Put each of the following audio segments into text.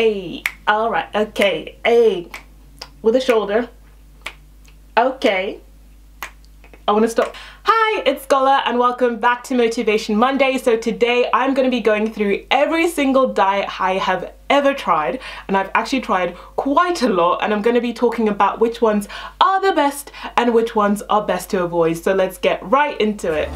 Hey, all right, okay, hey, with a shoulder. Okay, I want to stop. Hi, it's Scola and welcome back to Motivation Monday. So today I'm going to be going through every single diet I have ever tried, and I've actually tried quite a lot, and I'm going to be talking about which ones are the best and which ones are best to avoid. So let's get right into it.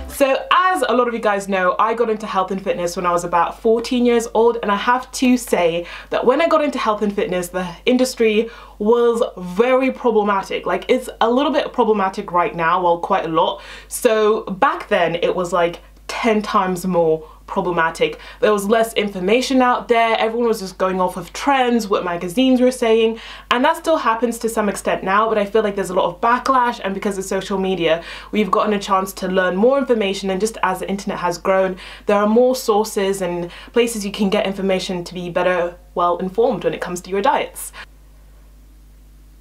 So as a lot of you guys know, I got into health and fitness when I was about 14 years old, and I have to say that when I got into health and fitness, the industry was very problematic. Like, it's a little bit problematic right now, well, quite a lot. So back then it was like 10 times more problematic. There was less information out there, everyone was just going off of trends, what magazines were saying, and that still happens to some extent now, but I feel like there's a lot of backlash, and because of social media we've gotten a chance to learn more information, and just as the internet has grown, there are more sources and places you can get information to be better well informed when it comes to your diets.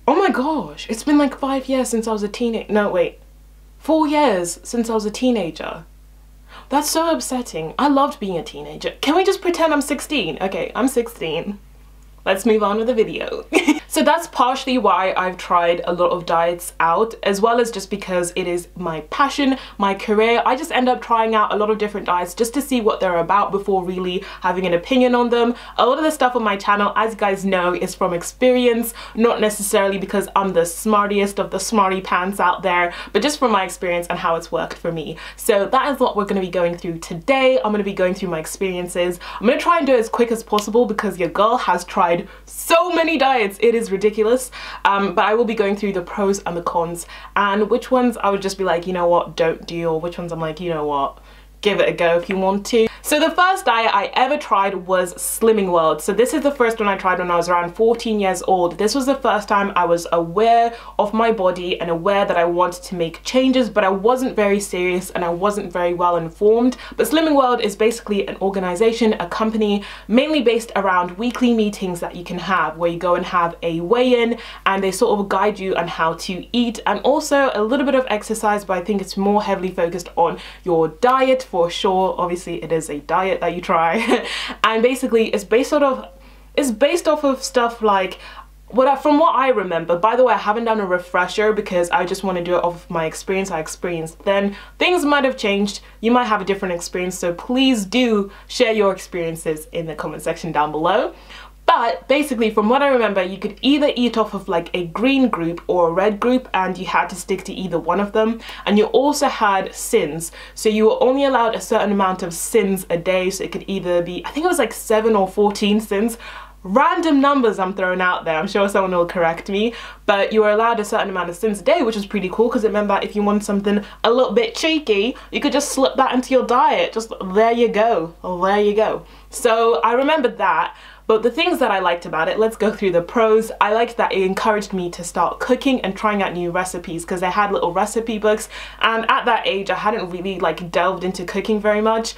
Oh my gosh, it's been like 5 years since I was a teenager. No, wait, 4 years since I was a teenager. That's so upsetting. I loved being a teenager. Can we just pretend I'm 16? Okay, I'm 16. Let's move on with the video. So that's partially why I've tried a lot of diets out, as well as just because it is my passion, my career. I just end up trying out a lot of different diets just to see what they're about before really having an opinion on them. A lot of the stuff on my channel, as you guys know, is from experience, not necessarily because I'm the smartiest of the smarty pants out there, but just from my experience and how it's worked for me. So that is what we're going to be going through today. I'm going to be going through my experiences. I'm going to try and do it as quick as possible because your girl has tried so many diets, it is ridiculous, but I will be going through the pros and the cons, and which ones I would just be like, you know what, don't do, or which ones I'm like, you know what, give it a go if you want to. So the first diet I ever tried was Slimming World. So this is the first one I tried when I was around 14 years old. This was the first time I was aware of my body and aware that I wanted to make changes, but I wasn't very serious and I wasn't very well informed. But Slimming World is basically an organization, a company, mainly based around weekly meetings that you can have, where you go and have a weigh-in and they sort of guide you on how to eat, and also a little bit of exercise, but I think it's more heavily focused on your diet for sure. Obviously it is a diet that you try and basically it's based off of stuff like from what I remember. By the way, I haven't done a refresher because I just want to do it off of my experience I experienced then. Things might have changed, you might have a different experience, so please do share your experiences in the comment section down below. But basically, from what I remember, you could either eat off of like a green group or a red group, and you had to stick to either one of them. And you also had sins, so you were only allowed a certain amount of sins a day. So it could either be, I think it was like 7 or 14 sins. Random numbers I'm throwing out there, I'm sure someone will correct me, but you were allowed a certain amount of sins a day, which was pretty cool, because it meant that if you wanted something a little bit cheeky, you could just slip that into your diet. Just there you go, there you go. So I remembered that. But the things that I liked about it, let's go through the pros. I liked that it encouraged me to start cooking and trying out new recipes, because they had little recipe books, and at that age I hadn't really like delved into cooking very much,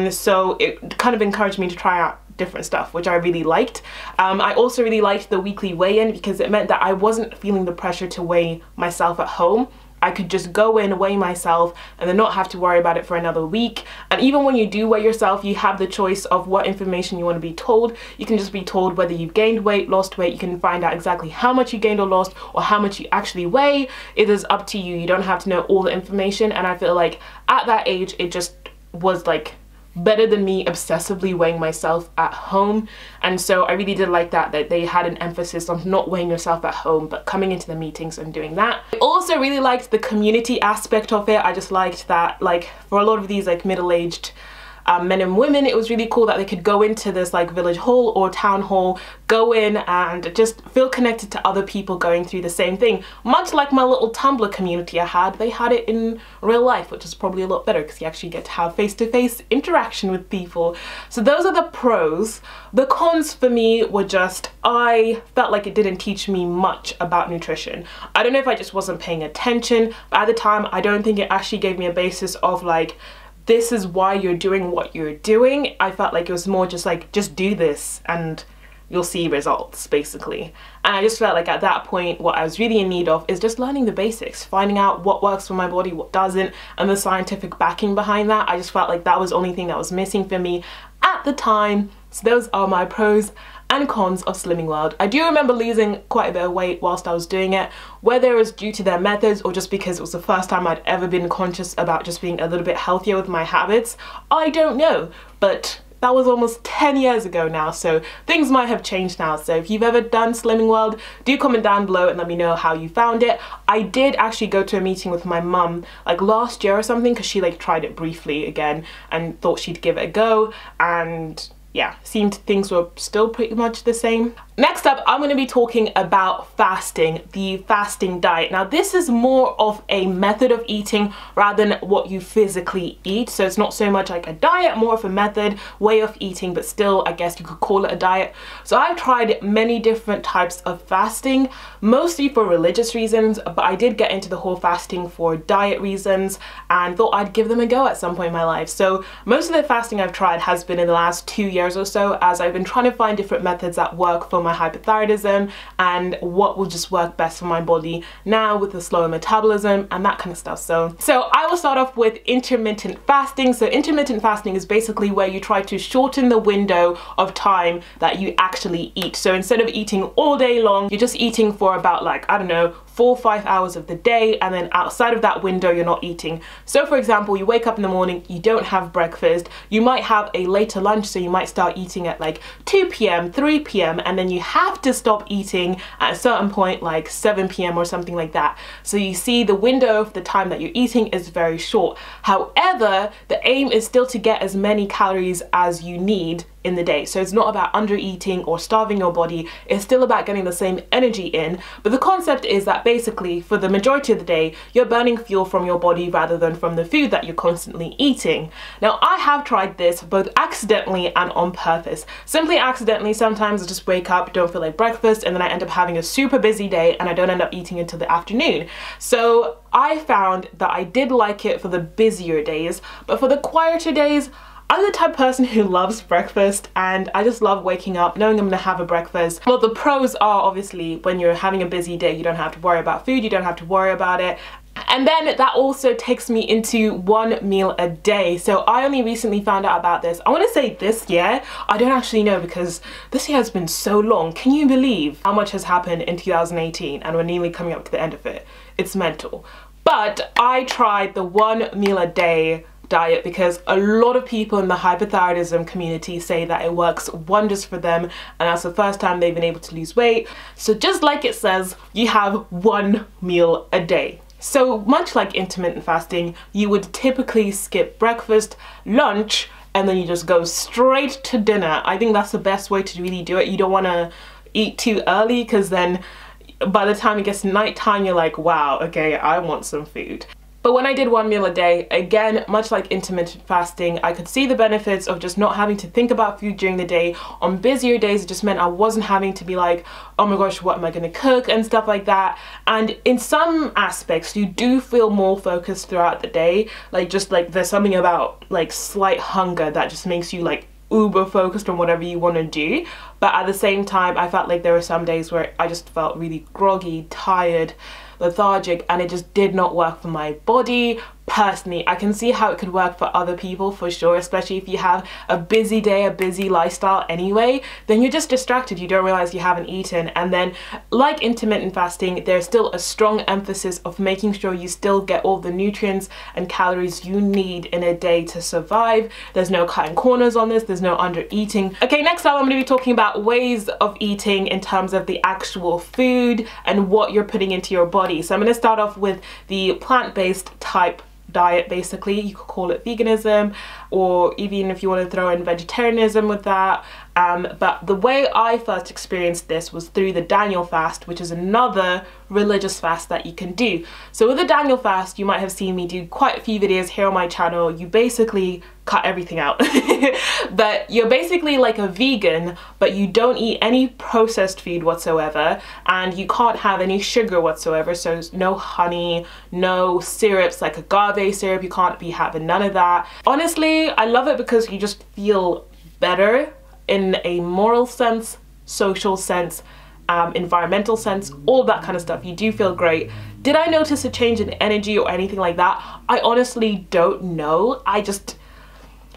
so it kind of encouraged me to try out different stuff, which I really liked. I also really liked the weekly weigh-in, because it meant that I wasn't feeling the pressure to weigh myself at home. I could just go in, weigh myself, and then not have to worry about it for another week. And even when you do weigh yourself, you have the choice of what information you want to be told. You can just be told whether you've gained weight, lost weight. You can find out exactly how much you gained or lost, or how much you actually weigh. It is up to you. You don't have to know all the information. And I feel like at that age, it just was like better than me obsessively weighing myself at home. And so I really did like that they had an emphasis on not weighing yourself at home, but coming into the meetings and doing that. I also really liked the community aspect of it. I just liked that, like, for a lot of these like middle-aged men and women, it was really cool that they could go into this like village hall or town hall, go in and just feel connected to other people going through the same thing. Much like my little Tumblr community I had, they had it in real life, which is probably a lot better because you actually get to have face-to-face interaction with people. So those are the pros. The cons for me were just, I felt like it didn't teach me much about nutrition. I don't know if I just wasn't paying attention, but at the time I don't think it actually gave me a basis of like, this is why you're doing what you're doing. I felt like it was more just like, just do this and you'll see results, basically. And I just felt like at that point, what I was really in need of is just learning the basics, finding out what works for my body, what doesn't, and the scientific backing behind that. I just felt like that was the only thing that was missing for me at the time. So those are my pros and cons of Slimming World. I do remember losing quite a bit of weight whilst I was doing it, whether it was due to their methods or just because it was the first time I'd ever been conscious about just being a little bit healthier with my habits. I don't know, but that was almost 10 years ago now, so things might have changed now. So if you've ever done Slimming World, do comment down below and let me know how you found it. I did actually go to a meeting with my mum like last year or something, because she like tried it briefly again and thought she'd give it a go, and yeah, seemed things were still pretty much the same. Next up, I'm going to be talking about fasting, the fasting diet. Now, this is more of a method of eating rather than what you physically eat. So it's not so much like a diet, more of a method, way of eating, but still, I guess you could call it a diet. So I've tried many different types of fasting, mostly for religious reasons, but I did get into the whole fasting for diet reasons and thought I'd give them a go at some point in my life. So most of the fasting I've tried has been in the last 2 years or so, as I've been trying to find different methods that work for my hypothyroidism and what will just work best for my body now with the slower metabolism and that kind of stuff. So I will start off with intermittent fasting. So intermittent fasting is basically where you try to shorten the window of time that you actually eat. So instead of eating all day long, you're just eating for about like, I don't know, 4 or 5 hours of the day, and then outside of that window you're not eating. So for example, you wake up in the morning, you don't have breakfast, you might have a later lunch, so you might start eating at like 2 p.m, 3 p.m, and then you have to stop eating at a certain point like 7 p.m. or something like that. So you see the window of the time that you're eating is very short. However, the aim is still to get as many calories as you need in the day. So it's not about under eating or starving your body, it's still about getting the same energy in. But the concept is that basically for the majority of the day, you're burning fuel from your body rather than from the food that you're constantly eating. Now, I have tried this both accidentally and on purpose. Simply accidentally, sometimes I just wake up, don't feel like breakfast, and then I end up having a super busy day and I don't end up eating until the afternoon. So I found that I did like it for the busier days, but for the quieter days, I'm the type of person who loves breakfast, and I just love waking up knowing I'm gonna have a breakfast. Well, the pros are obviously when you're having a busy day, you don't have to worry about food, you don't have to worry about it. And then that also takes me into 1 meal a day. So I only recently found out about this. I want to say this year. I don't actually know, because this year has been so long. Can you believe how much has happened in 2018 and we're nearly coming up to the end of it? It's mental. But I tried the 1 meal a day diet because a lot of people in the hypothyroidism community say that it works wonders for them, and that's the first time they've been able to lose weight. So just like it says, you have 1 meal a day. So much like intermittent fasting, you would typically skip breakfast, lunch, and then you just go straight to dinner. I think that's the best way to really do it. You don't want to eat too early, because then by the time it gets nighttime, you're like, wow, okay, I want some food. But when I did 1 meal a day, again, much like intermittent fasting, I could see the benefits of just not having to think about food during the day. On busier days, it just meant I wasn't having to be like, oh my gosh, what am I gonna cook and stuff like that. And in some aspects, you do feel more focused throughout the day. Like just like there's something about like slight hunger that just makes you like uber focused on whatever you want to do. But at the same time, I felt like there were some days where I just felt really groggy, tired, lethargic, and it just did not work for my body. Personally, I can see how it could work for other people for sure, especially if you have a busy day, a busy lifestyle anyway, then you're just distracted, you don't realize you haven't eaten. And then like intermittent fasting, there's still a strong emphasis of making sure you still get all the nutrients and calories you need in a day to survive. There's no cutting corners on this, there's no under eating. Okay, next up I'm going to be talking about ways of eating in terms of the actual food and what you're putting into your body. So I'm going to start off with the plant-based type diet. Basically, you could call it veganism, or even if you want to throw in vegetarianism with that. But the way I first experienced this was through the Daniel fast, which is another religious fast that you can do. So with the Daniel fast, you might have seen me do quite a few videos here on my channel. You basically cut everything out. But you're basically like a vegan, but you don't eat any processed food whatsoever, and you can't have any sugar whatsoever. So no honey, no syrups like agave syrup, you can't be having none of that. Honestly, I love it because you just feel better in a moral sense social sense, environmental sense, all of that kind of stuff. You do feel great. Did I notice a change in energy or anything like that? I honestly don't know.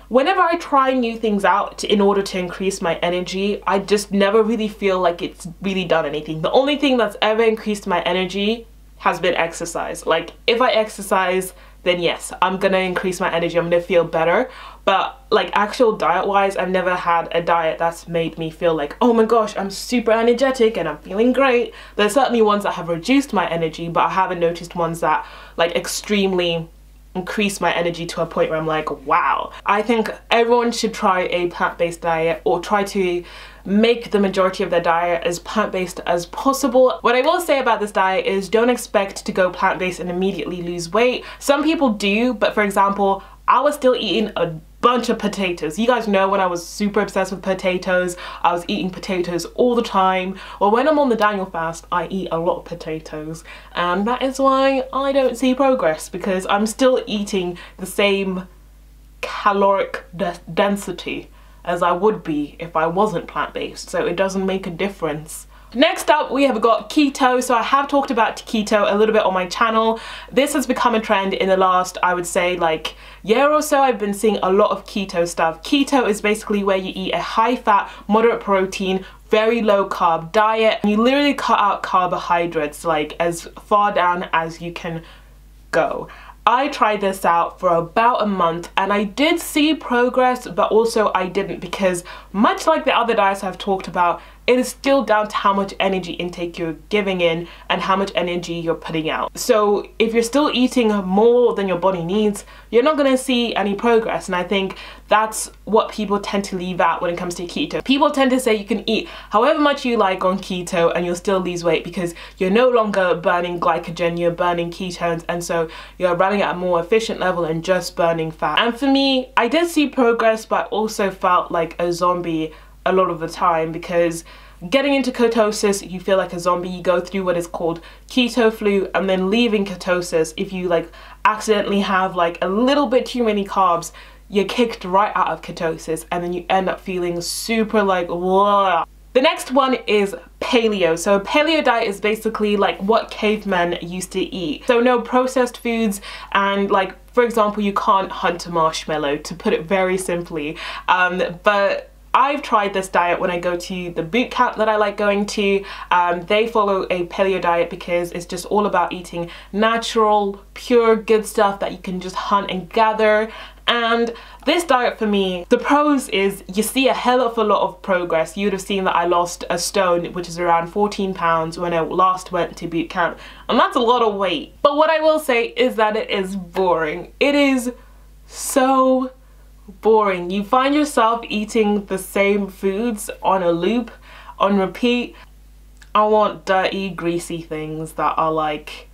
Whenever I try new things out in order to increase my energy, I just never really feel like it's really done anything. The only thing that's ever increased my energy has been exercise. Like, if I exercise, then yes, I'm gonna increase my energy, I'm gonna feel better. But like actual diet wise, I've never had a diet that's made me feel like, oh my gosh, I'm super energetic and I'm feeling great. There's certainly ones that have reduced my energy, but I haven't noticed ones that like extremely increase my energy to a point where I'm like, wow. I think everyone should try a plant-based diet, or try to make the majority of their diet as plant-based as possible. What I will say about this diet is don't expect to go plant-based and immediately lose weight. Some people do, but for example, I was still eating a bunch of potatoes. You guys know when I was super obsessed with potatoes, I was eating potatoes all the time. Well, when I'm on the Daniel fast, I eat a lot of potatoes, and that is why I don't see progress, because I'm still eating the same caloric density as I would be if I wasn't plant-based, so it doesn't make a difference. Next up, we have got keto. So I have talked about keto a little bit on my channel. This has become a trend in the last, I would say, like year or so. I've been seeing a lot of keto stuff. Keto is basically where you eat a high fat, moderate protein, very low carb diet. You literally cut out carbohydrates like as far down as you can go. I tried this out for about a month and I did see progress, but also I didn't, because much like the other diets I've talked about, it is still down to how much energy intake you're giving in and how much energy you're putting out. So if you're still eating more than your body needs, you're not going to see any progress. And I think that's what people tend to leave out when it comes to keto. People tend to say you can eat however much you like on keto and you'll still lose weight because you're no longer burning glycogen, you're burning ketones, and so you're running at a more efficient level and just burning fat. And for me, I did see progress, but I also felt like a zombie a lot of the time, because getting into ketosis, you feel like a zombie. You go through what is called keto flu, and then leaving ketosis, if you like accidentally have like a little bit too many carbs, you're kicked right out of ketosis, and then you end up feeling super like, whoa. The next one is paleo. So paleo diet is basically like what cavemen used to eat. So no processed foods, and like, for example, you can't hunt a marshmallow, to put it very simply. But I've tried this diet when I go to the boot camp that I like going to. They follow a paleo diet because it's just all about eating natural, pure, good stuff that you can just hunt and gather. And this diet for me, the pros is you see a hell of a lot of progress. You would have seen that I lost a stone, which is around 14 pounds when I last went to boot camp. And that's a lot of weight. But what I will say is that it is boring. It is so boring. You find yourself eating the same foods on a loop, on repeat. I want dirty, greasy things that are like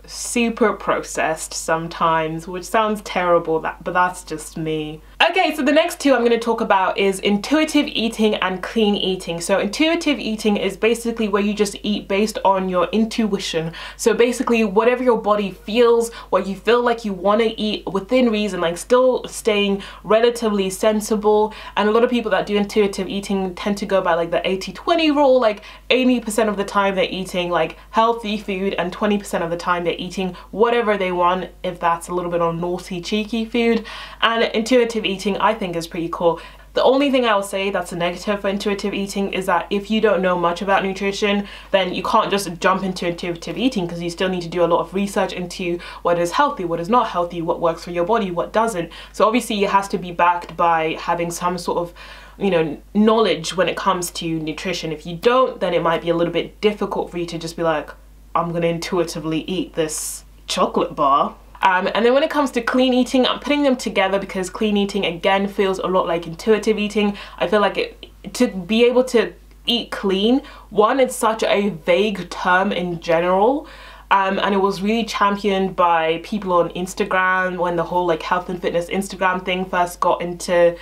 super processed sometimes, which sounds terrible, but that's just me. Okay, so the next two I'm going to talk about is intuitive eating and clean eating. So intuitive eating is basically where you just eat based on your intuition. So basically whatever your body feels, what you feel like you want to eat within reason, like still staying relatively sensible. And a lot of people that do intuitive eating tend to go by like the 80-20 rule, like 80% of the time they're eating like healthy food and 20% of the time they're eating whatever they want, if that's a little bit on naughty, cheeky food. And intuitive eating I think is pretty cool. The only thing I will say that's a negative for intuitive eating is that if you don't know much about nutrition, then you can't just jump into intuitive eating, because you still need to do a lot of research into what is healthy, what is not healthy, what works for your body, what doesn't. So obviously it has to be backed by having some sort of, you know, knowledge when it comes to nutrition. If you don't, then it might be a little bit difficult for you to just be like, I'm gonna intuitively eat this chocolate bar. And then when it comes to clean eating, I'm putting them together because clean eating again feels a lot like intuitive eating. I feel like to be able to eat clean, one, it's such a vague term in general. And it was really championed by people on Instagram when the whole like health and fitness Instagram thing first got into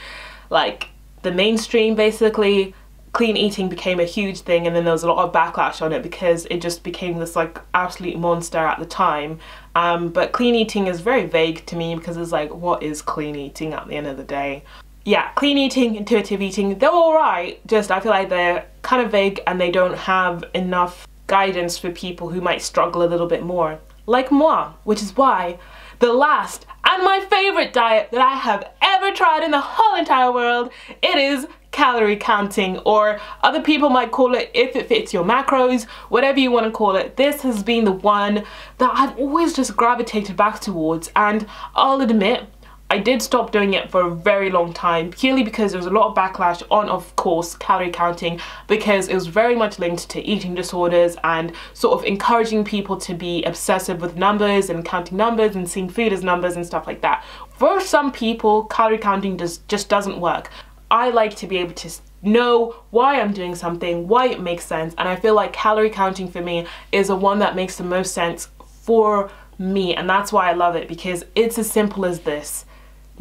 like the mainstream. Basically, clean eating became a huge thing, and then there was a lot of backlash on it because it just became this like absolute monster at the time. But clean eating is very vague to me because it's like, what is clean eating at the end of the day? yeah, clean eating, intuitive eating, they're alright, just I feel like they're kind of vague and they don't have enough guidance for people who might struggle a little bit more, like moi, which is why the last and my favorite diet that I have ever tried in the whole entire world, it is calorie counting, or other people might call it if it fits your macros, whatever you want to call it. This has been the one that I've always just gravitated back towards, and I'll admit I did stop doing it for a very long time, purely because there was a lot of backlash on, of course, calorie counting, because it was very much linked to eating disorders and sort of encouraging people to be obsessive with numbers and counting numbers and seeing food as numbers and stuff like that. For some people, calorie counting just doesn't work. I like to be able to know why I'm doing something, why it makes sense, and I feel like calorie counting for me is the one that makes the most sense for me, and that's why I love it, because it's as simple as this.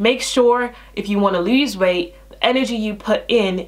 Make sure if you want to lose weight, the energy you put in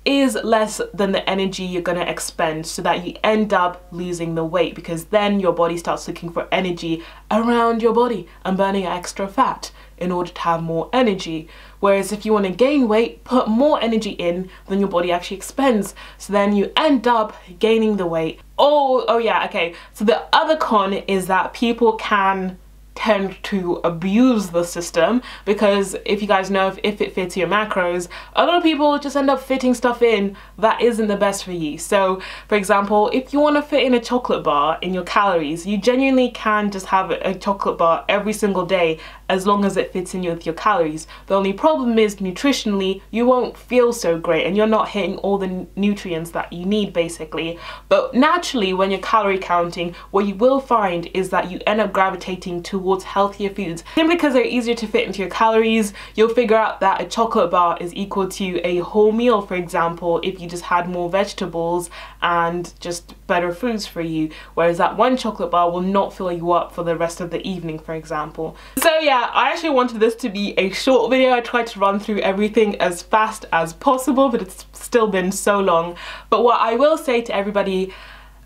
is less than the energy you're going to expend, so that you end up losing the weight, because then your body starts looking for energy around your body and burning extra fat in order to have more energy. Whereas if you want to gain weight, put more energy in than your body actually expends, so then you end up gaining the weight. Oh yeah, okay. So the other con is that people can tend to abuse the system, because if you guys know, if it fits your macros, a lot of people just end up fitting stuff in that isn't the best for you. So for example, if you want to fit in a chocolate bar in your calories, you genuinely can just have a chocolate bar every single day as long as it fits in with your calories. The only problem is nutritionally you won't feel so great and you're not hitting all the nutrients that you need basically. But naturally, when you're calorie counting, what you will find is that you end up gravitating towards healthier foods. Simply because they're easier to fit into your calories, you'll figure out that a chocolate bar is equal to a whole meal, for example, if you just had more vegetables and just better foods for you, whereas that one chocolate bar will not fill you up for the rest of the evening, for example. So yeah, I actually wanted this to be a short video. I tried to run through everything as fast as possible, but it's still been so long. But what I will say to everybody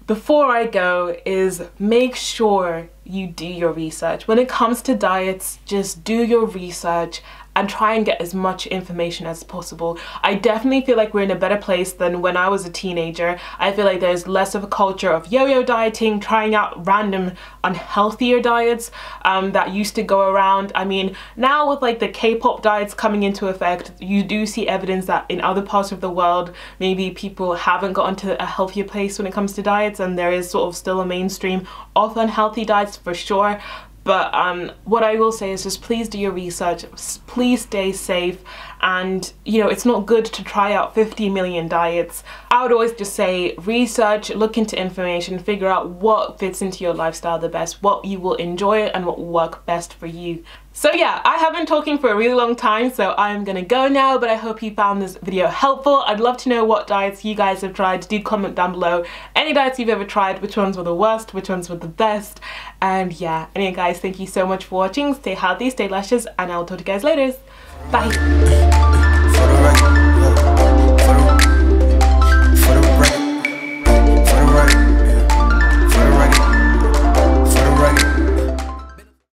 before I go is make sure you do your research. When it comes to diets, just do your research and try and get as much information as possible. I definitely feel like we're in a better place than when I was a teenager. I feel like there's less of a culture of yo-yo dieting, trying out random unhealthier diets that used to go around. I mean, now with like the K-pop diets coming into effect, you do see evidence that in other parts of the world, maybe people haven't gotten to a healthier place when it comes to diets, and there is sort of still a mainstream of unhealthy diets for sure. But what I will say is just please do your research, please stay safe, and you know, it's not good to try out 50 million diets. I would always just say research, look into information, figure out what fits into your lifestyle the best, what you will enjoy and what will work best for you. So yeah, I have been talking for a really long time, so I'm gonna go now, but I hope you found this video helpful. I'd love to know what diets you guys have tried. Do comment down below any diets you've ever tried, which ones were the worst, which ones were the best. And yeah, anyway guys, thank you so much for watching. Stay healthy, stay luscious, and I'll talk to you guys later. Bye.